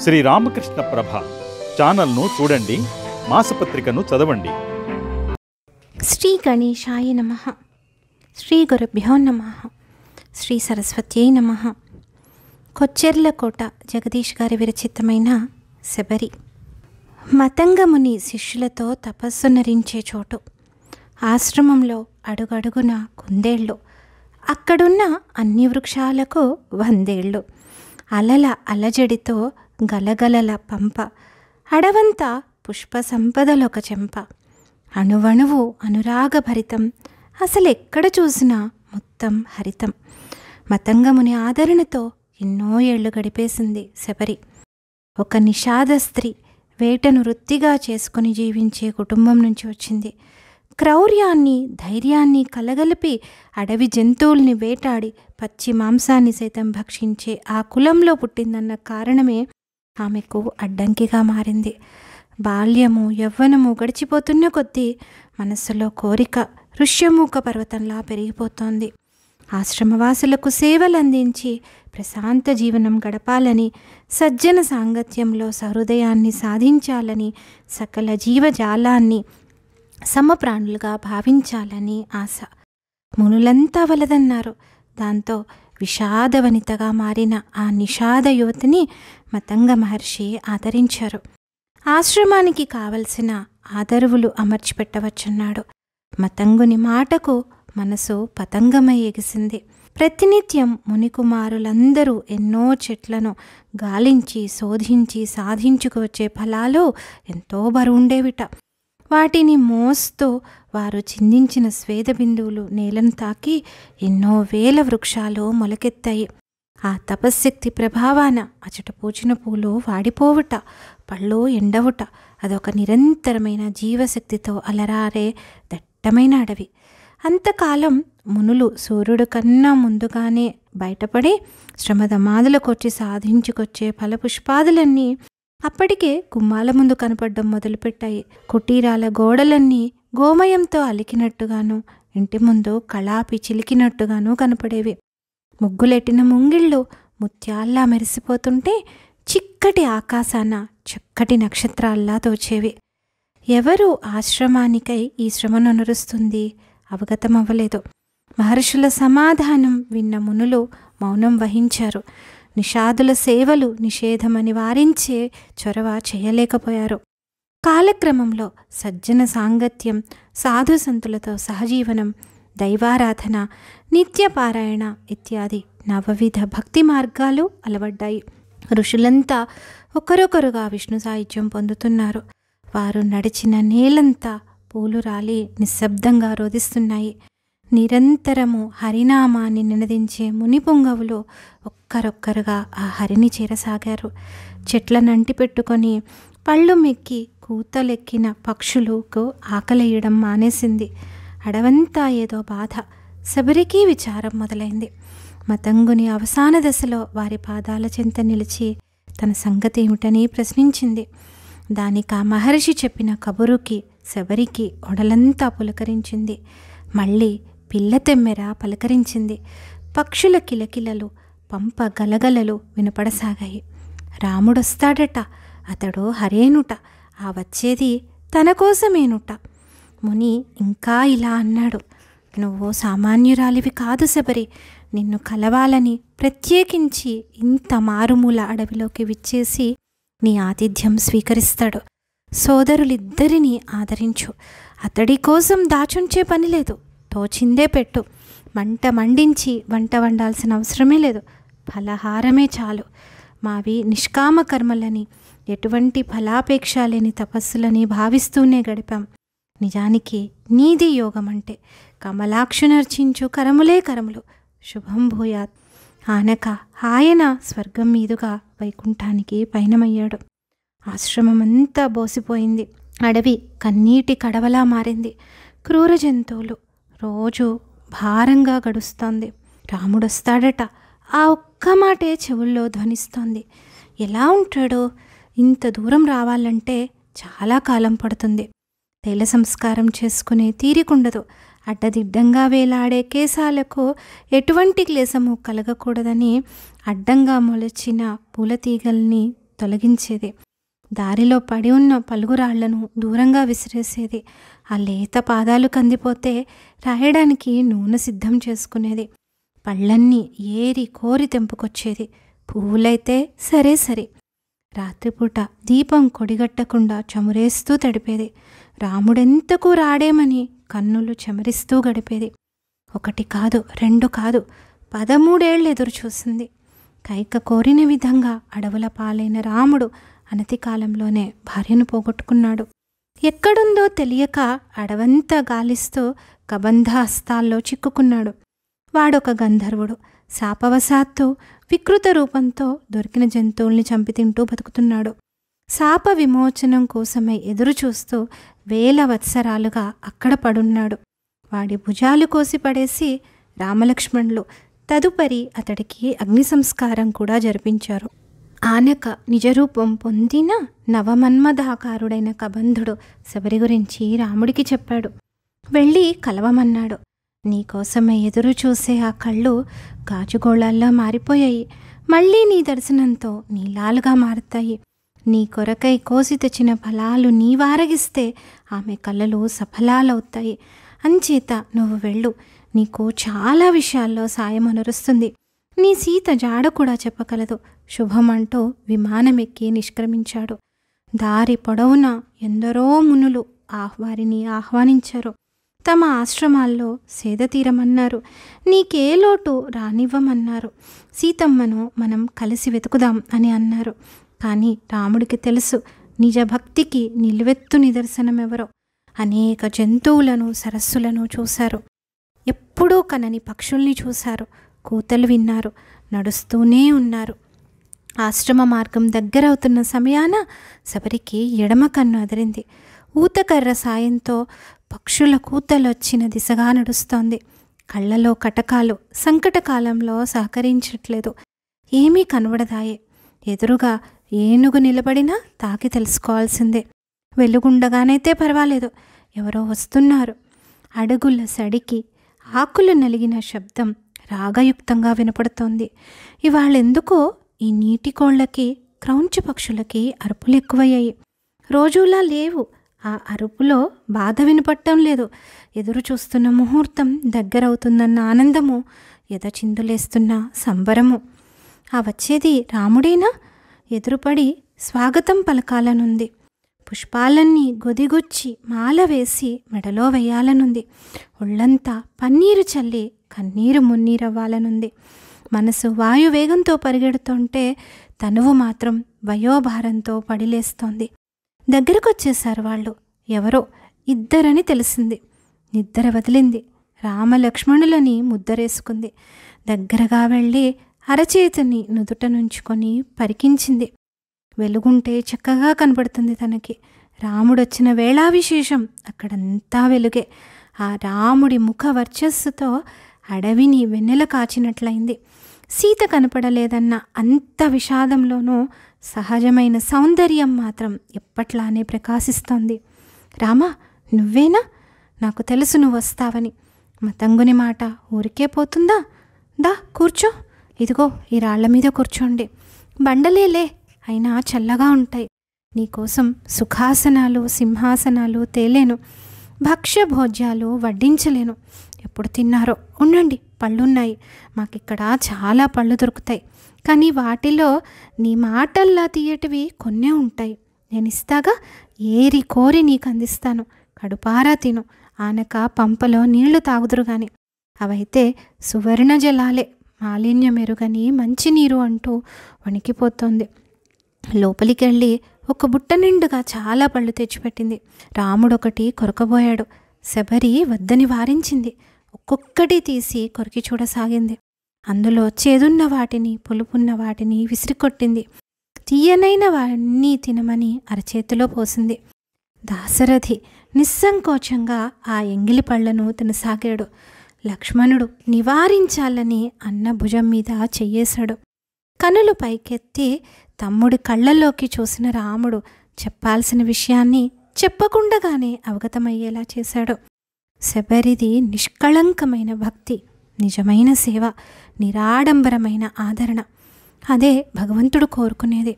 శ్రీ రామకృష్ణ ప్రభ ఛానల్ను చూడండి, మాసపత్రికను చదవండి. శ్రీ గణేశాయ నమః. శ్రీ గురుభ్యో నమః. శ్రీ సరస్వత్యై నమః. కొచ్చెర్లకోట జగదీష్ గారి విరచితమైన శబరి. మతంగముని శిష్యులతో తపస్సు నరించే చోటు. ఆశ్రమంలో అడుగడుగున కుందేళ్ళు, అక్కడున్న అన్ని వృక్షాలకు 100 ఏళ్ళు. అలల అలజడితో గలగలల పంప, అడవంతా పుష్ప సంపదలొక చెంప. అణువణువు అనురాగభరితం, అసలెక్కడ చూసినా మొత్తం హరితం. మతంగముని ఆదరణతో ఎన్నో ఏళ్లు గడిపేసింది శబరి. ఒక నిషాద స్త్రీ వేటను వృత్తిగా చేసుకుని జీవించే కుటుంబం నుంచి వచ్చింది. క్రౌర్యాన్ని ధైర్యాన్ని కలగలిపి అడవి జంతువుల్ని వేటాడి పచ్చి మాంసాన్ని సైతం భక్షించే ఆ కులంలో పుట్టిందన్న కారణమే ఆమెకు అడ్డంకిగా మారింది. బాల్యము యవ్వనము గడిచిపోతున్న కొద్దీ మనస్సులో కోరిక ఋష్యమూక పర్వతంలా పెరిగిపోతోంది. ఆశ్రమవాసులకు సేవలందించి ప్రశాంత జీవనం గడపాలని, సజ్జన సాంగత్యంలో సహృదయాన్ని సాధించాలని, సకల జీవజాలాన్ని సమప్రాణులుగా భావించాలని ఆశ. మునులంతా వలదన్నారు. దాంతో విషాదవనితగా మారిన ఆ నిషాద యువతిని మతంగ మహర్షి ఆదరించారు. ఆశ్రమానికి కావలసిన ఆదరువులు అమర్చిపెట్టవచ్చన్నాడు. మతంగుని మాటకు మనసు పతంగమై ఎగిసింది. ప్రతినిత్యం మునికుమారులందరూ ఎన్నో చెట్లను గాలించి శోధించి సాధించుకువచ్చే ఫలాలు ఎంతో బరువుండేవిట. వాటిని మోస్తూ వారు చిందించిన స్వేద బిందువులు నేలను తాకి ఎన్నో వేల వృక్షాలు మొలకెత్తాయి. ఆ తపశ్శక్తి ప్రభావాన అచట పూచిన పూలు వాడిపోవుట, పళ్ళు ఎండవుట, అదొక నిరంతరమైన జీవశక్తితో అలరారే దట్టమైన అడవి. అంతకాలం మునులు సూర్యుడు కన్నా ముందుగానే బయటపడి శ్రమదమాదులకొచ్చి సాధించుకొచ్చే ఫలపుష్పాదులన్నీ అప్పటికే గుమ్మాల ముందు కనపడడం మొదలుపెట్టాయి. కుటీరాల గోడలన్నీ గోమయంతో అలికినట్టుగాను, ఇంటి ముందు కళాపి చిలికినట్టుగాను కనపడేవి. ముగ్గులెట్టిన ముంగిళ్ళు ముత్యాల్లా మెరిసిపోతుంటే చిక్కటి ఆకాశాన చక్కటి నక్షత్రాల్లా తోచేవి. ఎవరు ఆశ్రమానికై ఈ శ్రమను అనురుస్తుంది అవగతమవ్వలేదు. మహర్షుల సమాధానం విన్న మునులు మౌనం వహించారు. నిషాదుల సేవలు నిషేధమని వారించే చొరవ చేయలేకపోయారు. కాలక్రమంలో సజ్జన సాంగత్యం, సాధు సంతులతో సహజీవనం, దైవారాధన, నిత్యపారాయణ ఇత్యాది నవవిధ భక్తి మార్గాలు అలవడ్డాయి. ఋషులంతా ఒకరొకరుగా విష్ణు సాహిత్యం పొందుతున్నారు. వారు నడిచిన నేలంతా పూలు రాలి నిశ్శబ్దంగా రోదిస్తున్నాయి. నిరంతరము హరినామాన్ని నినదించే మునిపుంగవులు ఒక్కరొక్కరుగా ఆ హరిని చేరసాగారు. చెట్లనంటి పెట్టుకొని పళ్ళు మెక్కి కూతలెక్కిన పక్షులకు ఆకలేయడం మానేసింది. అడవంతా ఏదో బాధ. శబరికి విచారం మొదలైంది. మతంగుని అవసాన దశలో వారి పాదాల చెంత నిలిచి తన సంగతి ఏమిటని ప్రశ్నించింది. దానికి ఆ మహర్షి చెప్పిన కబురుకి శబరికి ఒడలంతా పులకరించింది. మళ్ళీ పిల్ల తెమ్మెర పలకరించింది. పక్షుల కిలకిలలు, పంప గలగలలు వినపడసాగాయి. రాముడొస్తాడట, అతడు హరేనుట, ఆ వచ్చేది తన కోసమేనుట. ముని ఇంకా ఇలా అన్నాడు. నువ్వు సామాన్యురాలివి కాదు శబరి. నిన్ను కలవాలని ప్రత్యేకించి ఇంత మారుమూల అడవిలోకి విచ్చేసి నీ ఆతిథ్యం స్వీకరిస్తాడు. సోదరులిద్దరినీ ఆదరించు. అతడి కోసం దాచుంచే పని లేదు. తోచిందే పెట్టు. మంట మండించి వంట వండాల్సిన అవసరమే లేదు. ఫలహారమే చాలు. మావి నిష్కామ కర్మలని, ఎటువంటి ఫలాపేక్ష లేని తపస్సులని భావిస్తూనే గడిపాం. నిజానికి నీది యోగం అంటే కమలాక్షునర్చించు కరములే కరములు. శుభం భూయాత్. ఆనక ఆయన స్వర్గం మీదుగా వైకుంఠానికి పయనమయ్యాడు. ఆశ్రమమంతా బోసిపోయింది. అడవి కన్నీటి కడవలా మారింది. క్రూర జంతువులు రోజు భారంగా గడుస్తోంది. రాముడొస్తాడట, ఆ ఒక్క మాటే చెవుల్లో ధ్వనిస్తోంది. ఎలా ఉంటాడో? ఇంత దూరం రావాలంటే చాలా కాలం పడుతుంది. తైల సంస్కారం చేసుకునే తీరికుండదు. అడ్డదిడ్డంగా వేలాడే కేశాలకు ఎటువంటి క్లేశము కలగకూడదని అడ్డంగా మొలచిన పూలతీగల్ని తొలగించేది. దారిలో పడి ఉన్న పలుగురాళ్లను దూరంగా విసిరేసేది. ఆ లేత పాదాలు కందిపోతే రాయడానికి నూనె సిద్ధం చేసుకునేది. పళ్ళన్నీ ఏరి కోరి తెంపుకొచ్చేది. పువ్వులైతే సరే సరే. రాత్రిపూట దీపం కొడిగట్టకుండా చమురేస్తూ తడిపేది. రాముడెంతకు రాడేమని కన్నులు చెమరిస్తూ గడిపేది. 1 కాదు 2 కాదు 13 ఏళ్ళు ఎదురు చూసింది. కైక కోరిన విధంగా అడవుల పాలైన రాముడు అనతి కాలంలోనే భార్యను పోగొట్టుకున్నాడు. ఎక్కడుందో తెలియక అడవంతా గాలిస్తూ కబంధ హస్తాల్లో చిక్కుకున్నాడు. వాడొక గంధర్వుడు. శాపవశాత్తు వికృత రూపంతో దొరికిన జంతువుల్ని చంపి తింటూ బతుకుతున్నాడు. శాప విమోచనం కోసమై ఎదురుచూస్తూ 1000 వత్సరాలుగా అక్కడ పడున్నాడు. వాడి భుజాలు కోసి పడేసి రామలక్ష్మణులు తదుపరి అతడికి అగ్ని సంస్కారం కూడా జరిపించారు. ఆనక నిజరూపం పొందిన నవమన్మధాకారుడైన కబంధుడు శబరి గురించి రాముడికి చెప్పాడు. వెళ్ళి కలవమన్నాడు. నీకోసమే ఎదురు చూసే ఆ కళ్ళు గాజుగోళాల్లా మారిపోయాయి. మళ్ళీ నీ దర్శనంతో నీలాలుగా మారుతాయి. నీ కొరకై కోసి తెచ్చిన ఫలాలు నీవారగిస్తే ఆమె కళ్ళలు సఫలాలవుతాయి. అంచేత నువ్వు వెళ్ళు. నీకు చాలా విషయాల్లో సాయం అనురుస్తుంది. నీ సీత జాడ కూడా చెప్పగలదు. శుభమంటూ విమానమెక్కి నిష్క్రమించాడు. దారి పొడవున ఎందరో మునులు వారిని ఆహ్వానించారు. తమ ఆశ్రమాల్లో సేద తీరమన్నారు. నీకే లోటు రానివ్వమన్నారు. సీతమ్మను మనం కలిసి వెతుకుదాం అని అన్నారు. కానీ రాముడికి తెలుసు నిజ భక్తికి నిలువెత్తు నిదర్శనమెవరో. అనేక జంతువులను సరస్సులను చూశారు. ఎప్పుడూ కనని పక్షుల్ని చూశారు. కూతలు విన్నారు. నడుస్తూనే ఉన్నారు. ఆశ్రమ మార్గం దగ్గరవుతున్న సమయాన శబరికి ఎడమ కన్ను అదిరింది. ఊతకర్ర సాయంతో పక్షుల కూతలొచ్చిన దిశగా నడుస్తోంది. కళ్ళలో కటకాలు సంకటకాలంలో సహకరించట్లేదు. ఏమీ కనబడదాయే. ఎదురుగా ఏనుగు నిలబడినా తాకి తెలుసుకోవాల్సిందే. వెలుగుండగానైతే పర్వాలేదు. ఎవరో వస్తున్నారు. అడుగుల సడికి ఆకులు నలిగిన శబ్దం రాగయుక్తంగా వినపడుతోంది. ఇవాళెందుకో ఈ నీటి కోళ్లకి క్రౌంచ పక్షులకి అరుపులు ఎక్కువయ్యాయి. రోజులా లేవు. ఆ అరుపులో బాధ వినపడటం లేదు. ఎదురు చూస్తున్న ముహూర్తం దగ్గరవుతుందన్న ఆనందము, ఎదచిందులేస్తున్న సంబరము. ఆ వచ్చేది రాముడేనా? ఎదురుపడి స్వాగతం పలకాలనుంది. పుష్పాలన్నీ గొదిగుచ్చి మాల వేసి మెడలో వేయాలనుంది. ఒళ్ళంతా పన్నీరు చల్లి కన్నీరు మున్నీరవ్వాలనుంది. మనసు వాయువేగంతో పరిగెడుతుంటే తనువు మాత్రం వయోభారంతో పడిలేస్తోంది. దగ్గరకొచ్చేశారు వాళ్ళు. ఎవరో 2 తెలిసింది. నిద్ర వదిలింది. రామలక్ష్మణులని ముద్దరేసుకుంది. దగ్గరగా వెళ్ళి అరచేతిని నుదుట నుంచుకొని పరికించింది. వెలుగుంటే చక్కగా కనబడుతుంది తనకి. రాముడొచ్చిన వేళా విశేషం. అక్కడంతా వెలుగే. ఆ రాముడి ముఖ వర్చస్సుతో అడవిని వెన్నెల కాచినట్లయింది. సీత కనపడలేదన్న అంత విషాదంలోనూ సహజమైన సౌందర్యం మాత్రం ఎప్పట్లానే ప్రకాశిస్తోంది. రామా, నువ్వేనా? నాకు తెలుసు నువ్వు వస్తావని. మతంగుని మాట ఊరికే పోతుందా? దా కూర్చో. ఇదిగో ఈ రాళ్ల మీద కూర్చోండి. బండలేలే, అయినా చల్లగా ఉంటాయి. నీకోసం సుఖాసనాలు సింహాసనాలు తేలేను. భక్ష్య భోజ్యాలు వడ్డించలేను. ఎప్పుడు తిన్నారో ఉండండి, పళ్ళున్నాయి. మాకిక్కడ చాలా పళ్ళు దొరుకుతాయి. కానీ వాటిలో నీ మాటల్లా తీయటివి కొన్నే ఉంటాయి. నేను ఇస్తాగా, ఏరి కోరి నీకు అందిస్తాను. కడుపారా తిను. ఆనక పంపలో నీళ్లు తాగుదురు గాని. అవైతే సువర్ణ జలాలే, మాలిన్యమెరుగని మంచినీరు అంటూ వణికిపోతోంది. లోపలికెళ్ళి ఒక బుట్ట నిండుగా చాలా పళ్ళు తెచ్చిపెట్టింది. రాముడొకటి కొరకబోయాడు. శబరి వద్దని వారించింది. ఒక్కొక్కటి తీసి కొరికి చూడసాగింది. అందులో చేదున్న వాటిని పులుపున్న వాటిని విసిరికొట్టింది. తీయనైన వాణ్ణి తినమని అరచేతిలో పోసింది. దాశరథి నిస్సంకోచంగా ఆ ఎంగిలి పళ్లను తినసాగాడు. లక్ష్మణుడు నివారించాలని అన్న భుజం మీద చెయ్యేశాడు. కనులు పైకెత్తి తమ్ముడి కళ్ళల్లోకి చూసిన రాముడు చెప్పాల్సిన విషయాన్ని చెప్పకుండగానే అవగతమయ్యేలా చేశాడు. శబరిది నిష్కళంకమైన భక్తి, నిజమైన సేవ, నిరాడంబరమైన ఆదరణ. అదే భగవంతుడు కోరుకునేది.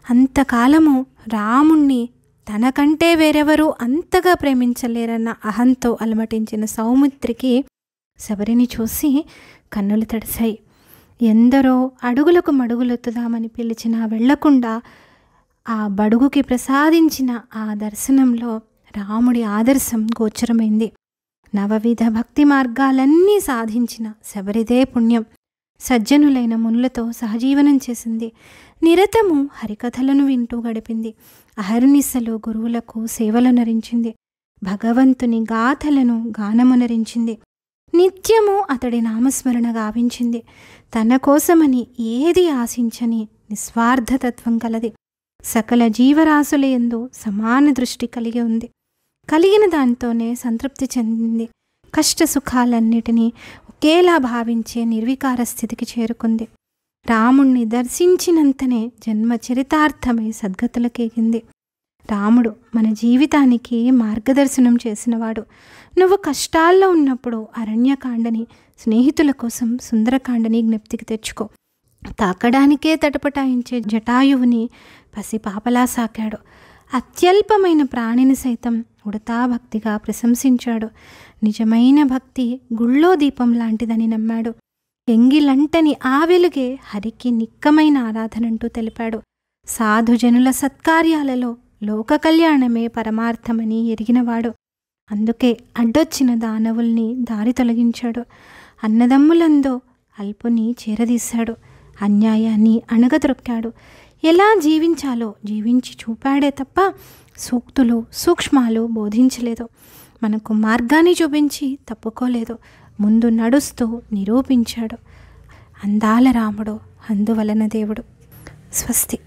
అంతకాలము రాముణ్ణి తనకంటే వేరెవరూ అంతగా ప్రేమించలేరన్న అహంతో అలమటించిన సౌమిత్రికి శబరిని చూసి కన్నులు తడిశాయి. ఎందరో అడుగులకు మడుగులెత్తుదామని పిలిచినా వెళ్లకుండా ఆ బడుగుకి ప్రసాదించిన ఆ దర్శనంలో రాముడి ఆదర్శం గోచరమైంది. నవవిధ భక్తి మార్గాలన్నీ సాధించిన శబరిదే పుణ్యం. సజ్జనులైన మునులతో సహజీవనం చేసింది. నిరతము హరికథలను వింటూ గడిపింది. అహర్నిశలు గురువులకు సేవలనరించింది. భగవంతుని గాథలను గానమునరించింది. నిత్యము అతడి నామస్మరణ గావించింది. తన కోసమని ఏది ఆశించని నిస్వార్థతత్వం కలది. సకల జీవరాశుల యందు సమాన దృష్టి కలిగి ఉంది. కలిగిన దాంతోనే సంతృప్తి చెందింది. కష్ట సుఖాలన్నిటినీ ఒకేలా భావించే నిర్వికార స్థితికి చేరుకుంది. రాముణ్ణి దర్శించినంతనే జన్మ చరితార్థమై సద్గతులకేగింది. రాముడు మన జీవితానికి మార్గదర్శనం చేసినవాడు. నువ్వు కష్టాల్లో ఉన్నప్పుడు అరణ్యకాండని, స్నేహితుల కోసం సుందరకాండని జ్ఞప్తికి తెచ్చుకో. తాకడానికే తటపటాయించే జటాయువుని పసిపాపలా సాకాడు. అత్యల్పమైన ప్రాణిని సైతం ఉడతా భక్తిగా ప్రశంసించాడు. నిజమైన భక్తి గుళ్ళో దీపం లాంటిదని నమ్మాడు. ఎంగిలంటని ఆ వెలుగే హరికి నిక్కమైన ఆరాధనంటూ తెలిపాడు. సాధుజనుల సత్కార్యాలలో లోక కళ్యాణమే పరమార్థమని ఎరిగినవాడు. అందుకే అడ్డొచ్చిన దానవుల్ని దారి తొలగించాడు. అన్నదమ్ములందో అల్పుని చేరదీశాడు. అన్యాయాన్ని అణగద్రొక్కాడు. ఎలా జీవించాలో జీవించి చూపాడే తప్ప సూక్తులు సూక్ష్మాలు బోధించలేదు. మనకు మార్గాన్ని చూపించి తప్పుకోలేదు. ముందు నడుస్తూ నిరూపించాడు. అందాల రాముడు, అందువలన దేవుడు. స్వస్తి.